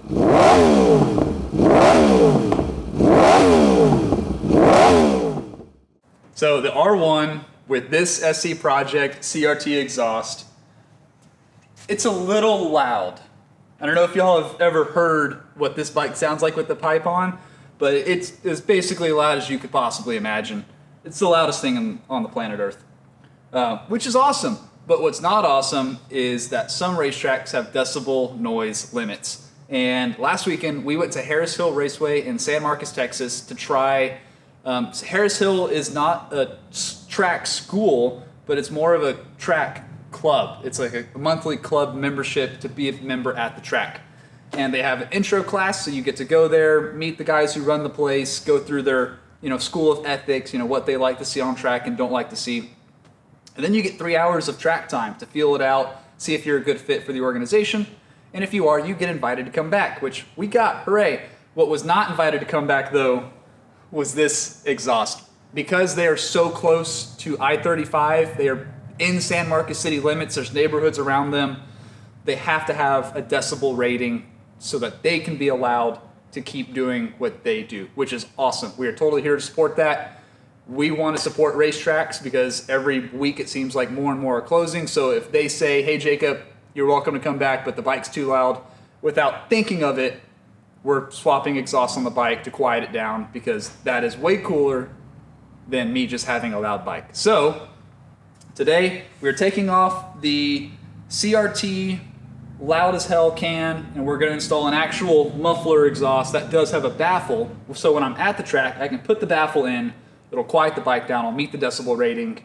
So the R1 with this SC Project CRT exhaust, it's a little loud. I don't know if y'all have ever heard what this bike sounds like with the pipe on, but it's basically as loud as you could possibly imagine. It's the loudest thing on the planet Earth, which is awesome. But what's not awesome is that some racetracks have decibel noise limits. And last weekend we went to Harris Hill Raceway in San Marcos, Texas to try. Harris Hill is not a track school, but it's more of a track club. It's like a monthly club membership to be a member at the track. And they have an intro class, so you get to go there, meet the guys who run the place, go through their school of ethics, what they like to see on track and don't like to see. And then you get 3 hours of track time to feel it out, see if you're a good fit for the organization. And if you are, you get invited to come back, which we got, hooray. What was not invited to come back though was this exhaust. Because they are so close to I-35, they are in San Marcos city limits, there's neighborhoods around them, they have to have a decibel rating so that they can be allowed to keep doing what they do, which is awesome. We are totally here to support that. We want to support racetracks because every week it seems like more and more are closing. So if they say, hey Jacob, you're welcome to come back, but the bike's too loud, without thinking of it, we're swapping exhaust on the bike to quiet it down because that is way cooler than me just having a loud bike. So today we're taking off the CRT loud as hell can and we're going to install an actual muffler exhaust that does have a baffle. So when I'm at the track, I can put the baffle in, it'll quiet the bike down, I'll meet the decibel rating,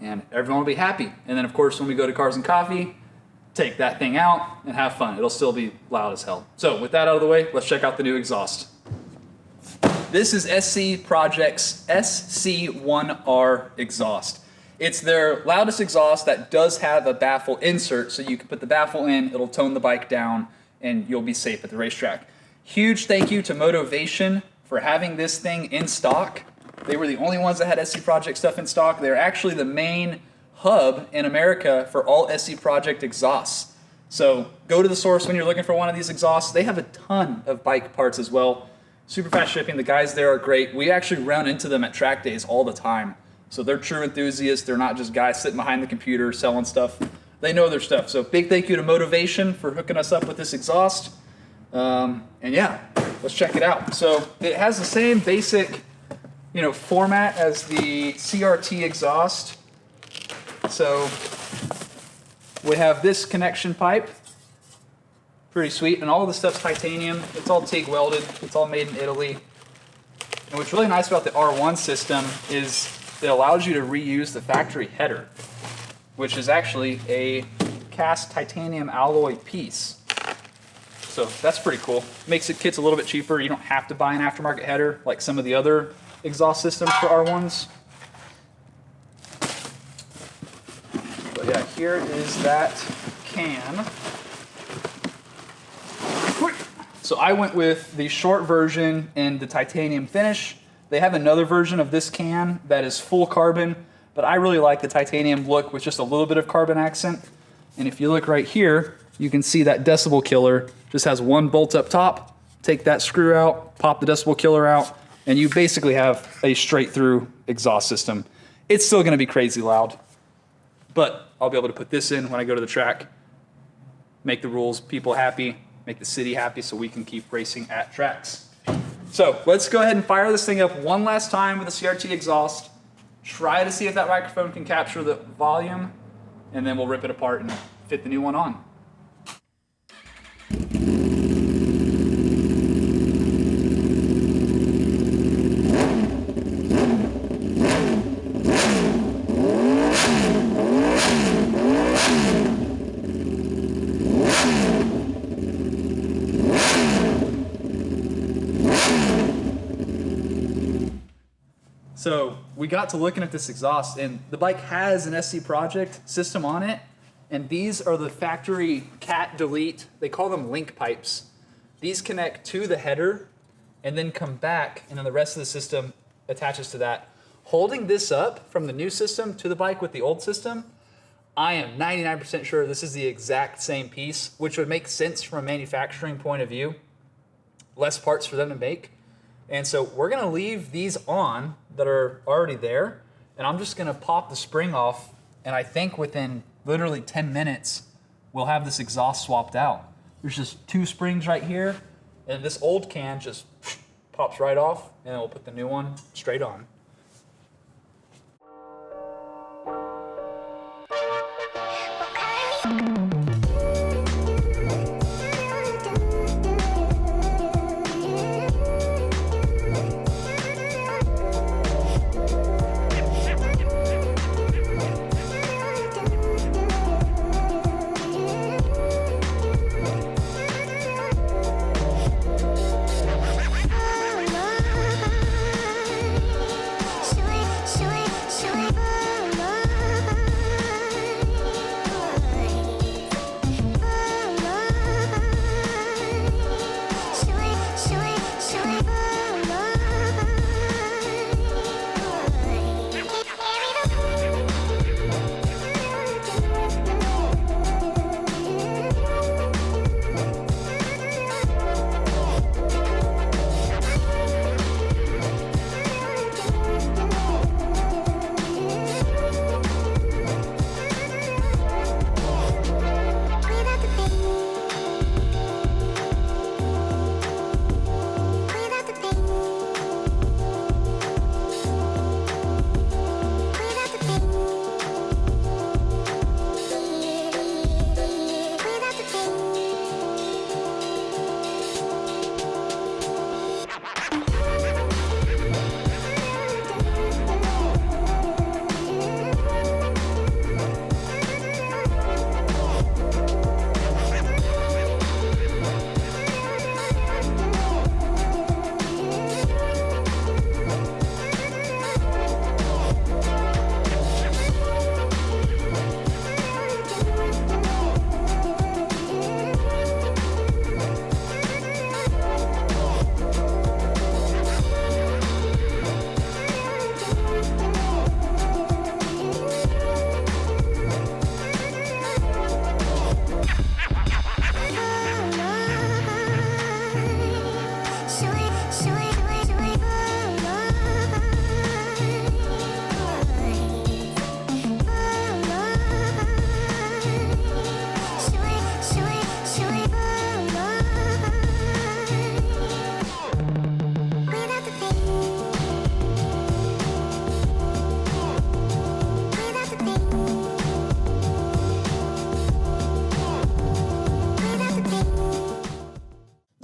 and everyone will be happy. And then of course when we go to Cars and Coffee, take that thing out and have fun. It'll still be loud as hell. So with that out of the way, let's check out the new exhaust. This is SC Project's SC1R exhaust. It's their loudest exhaust that does have a baffle insert, so you can put the baffle in, it'll tone the bike down, and you'll be safe at the racetrack. Huge thank you to Motivation for having this thing in stock. They were the only ones that had SC Project stuff in stock. They're actually the main hub in America for all SC Project exhausts. So go to the source when you're looking for one of these exhausts. They have a ton of bike parts as well. Super fast shipping. The guys there are great. We actually run into them at track days all the time. So they're true enthusiasts. They're not just guys sitting behind the computer selling stuff. They know their stuff. So big thank you to Motivation for hooking us up with this exhaust. And yeah, let's check it out. So it has the same basic, format as the CRT exhaust. So we have this connection pipe, pretty sweet, and all of the stuff's titanium. It's all TIG welded. It's all made in Italy. And what's really nice about the R1 system is it allows you to reuse the factory header, which is actually a cast titanium alloy piece. So that's pretty cool. Makes the kits a little bit cheaper. You don't have to buy an aftermarket header like some of the other exhaust systems for R1s. But yeah, here is that can. So I went with the short version in the titanium finish. They have another version of this can that is full carbon, but I really like the titanium look with just a little bit of carbon accent. And if you look right here, you can see that decibel killer just has one bolt up top. Take that screw out, pop the decibel killer out, and you basically have a straight through exhaust system. It's still gonna be crazy loud, but I'll be able to put this in when I go to the track, make the rules, people happy, make the city happy so we can keep racing at tracks. So let's go ahead and fire this thing up one last time with a CRT exhaust, try to see if that microphone can capture the volume, and then we'll rip it apart and fit the new one on. So we got to looking at this exhaust, and the bike has an SC Project system on it, and these are the factory cat delete. They call them link pipes. These connect to the header and then come back, and then the rest of the system attaches to that. Holding this up from the new system to the bike with the old system, I am 99% sure this is the exact same piece, which would make sense from a manufacturing point of view. less parts for them to make. And so we're gonna leave these on that are already there, and I'm just gonna pop the spring off, and I think within literally 10 minutes, we'll have this exhaust swapped out. There's just 2 springs right here, and this old can just pops right off, and then we'll put the new one straight on.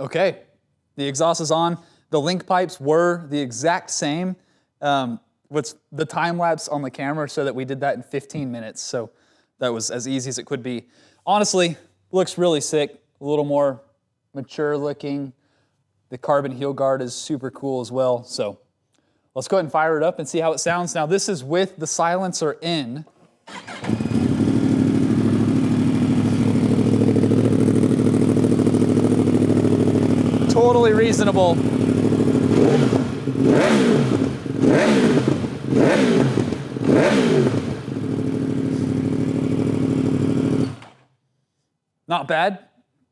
Okay, the exhaust is on. The link pipes were the exact same. What's the time lapse on the camera so that we did that in 15 minutes. So that was as easy as it could be. Honestly, looks really sick. A little more mature looking. The carbon heel guard is super cool as well. So let's go ahead and fire it up and see how it sounds. Now this is with the silencer in. Totally reasonable. Not bad.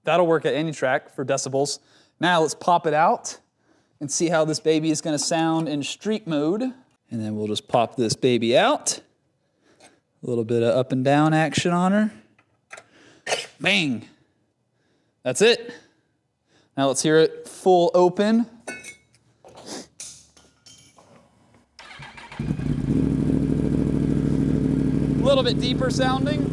That'll work at any track for decibels. Now let's pop it out and see how this baby is going to sound in street mode. And then we'll just pop this baby out. A little bit of up and down action on her. Bang. That's it. Now let's hear it full open. A little bit deeper sounding.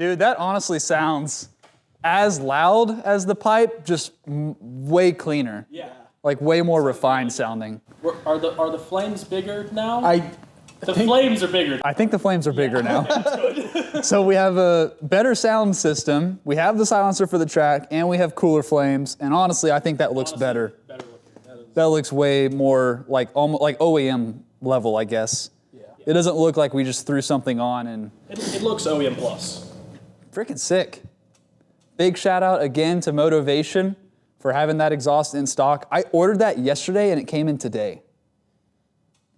Dude, that honestly sounds as loud as the pipe, just way cleaner. Yeah. Like way more refined sounding. Are the flames bigger now? The think- flames are bigger. I think the flames are bigger now. So we have a better sound system, we have the silencer for the track, and we have cooler flames. And honestly, I think that looks better. Better looking. That looks way more like almost like OEM level, I guess. Yeah. It doesn't look like we just threw something on and It looks OEM plus. freaking sick. Big shout out again to Motivation for having that exhaust in stock. I ordered that yesterday and it came in today.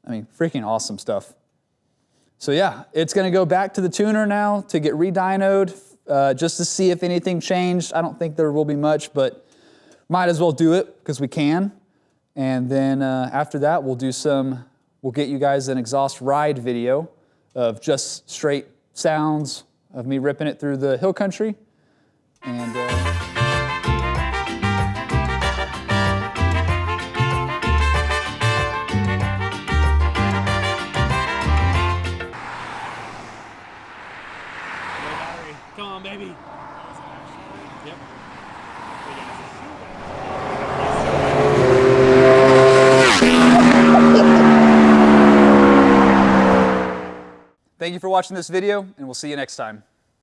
I mean, freaking awesome stuff. So yeah, it's gonna go back to the tuner now to get re-dynoed, just to see if anything changed. I don't think there will be much, but might as well do it because we can. And then after that, we'll get you guys an exhaust ride video of just straight sounds of me ripping it through the hill country. And Come on, baby. Yep. thank you for watching this video, and we'll see you next time.